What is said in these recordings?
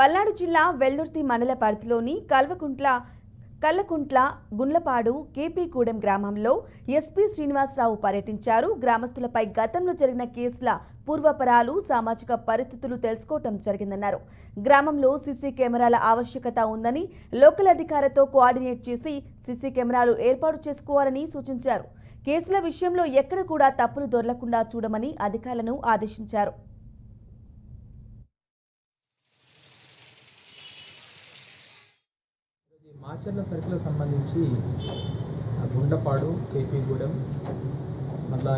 పల్నాడు జిల్లా వెల్దుర్తి మండల పరిధిలోని కల్లకుంట్ల గుండ్లపాడు కేపీగూడెం గ్రామంలో ఎస్పీ శ్రీనివాసరావు పర్యటించారు. గ్రామస్తులపై గతంలో జరిగిన కేసుల పూర్వపరాలు, సామాజిక పరిస్థితులు తెలుసుకోవడం జరిగిందన్నారు. గ్రామంలో సీసీ కెమెరాల ఆవశ్యకత ఉందని, లోకల్ అధికారులతో కోఆర్డినేట్ చేసి సీసీ కెమెరాలు ఏర్పాటు చేసుకోవాలని సూచించారు. కేసుల విషయంలో ఎక్కడ కూడా తప్పులు దొరలకుండా చూడమని అధికారులను ఆదేశించారు. మాచర్ల సర్కిల్కి సంబంధించి గుండపాడు, కేపీగూడెం, మళ్ళా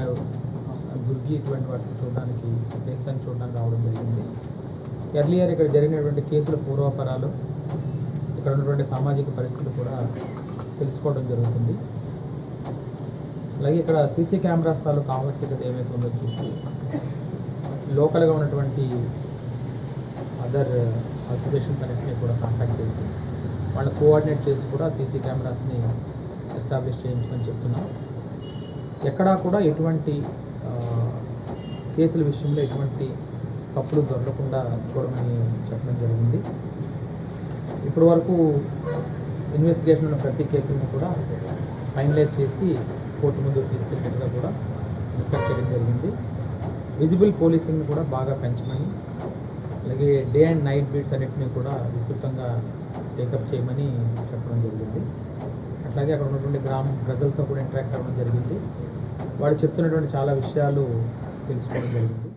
దుర్గి ఇటువంటి వాటిని చూడడానికి, కేసులను చూడడానికి రావడం జరిగింది. ఎర్లియర్ ఇక్కడ జరిగినటువంటి కేసుల పూర్వాపరాలు, ఇక్కడ ఉన్నటువంటి సామాజిక పరిస్థితులు కూడా తెలుసుకోవడం జరుగుతుంది. అలాగే ఇక్కడ సీసీ కెమెరాస్ తాలూకు ఆవశ్యకత ఏమైతే ఉందో చూసి లోకల్గా ఉన్నటువంటి అదర్ అసోసియేషన్స్ అన్నింటినీ కూడా కాంటాక్ట్ చేసి వాళ్ళు కోఆర్డినేట్ చేసి కూడా సీసీ కెమెరాస్ని ఎస్టాబ్లిష్ చేయించమని చెప్తున్నాం. ఎక్కడా కూడా ఎటువంటి కేసుల విషయంలో ఎటువంటి తప్పులు దొరకకుండా చూడమని చెప్పడం జరిగింది. ఇప్పటి వరకు ఇన్వెస్టిగేషన్ ఉన్న ప్రతి కేసులను కూడా ఫైనలైజ్ చేసి కోర్టు ముందు తీసుకెళ్ళినట్టుగా కూడా ఇన్స్ట్రక్ట్ చేయడం జరిగింది. విజిబుల్ పోలీసింగ్ని కూడా బాగా పెంచమని, అలాగే డే అండ్ నైట్ బీట్స్ అన్నింటినీ కూడా విస్తృతంగా టేకప్ చేయమని చెప్పడం జరిగింది. అట్లాగే అక్కడ ఉన్నటువంటి గ్రామ ప్రజలతో కూడా ఇంటరాక్ట్ అవ్వడం జరిగింది. వాళ్ళు చెప్తున్నటువంటి చాలా విషయాలు తెలుసుకోవడం జరిగింది.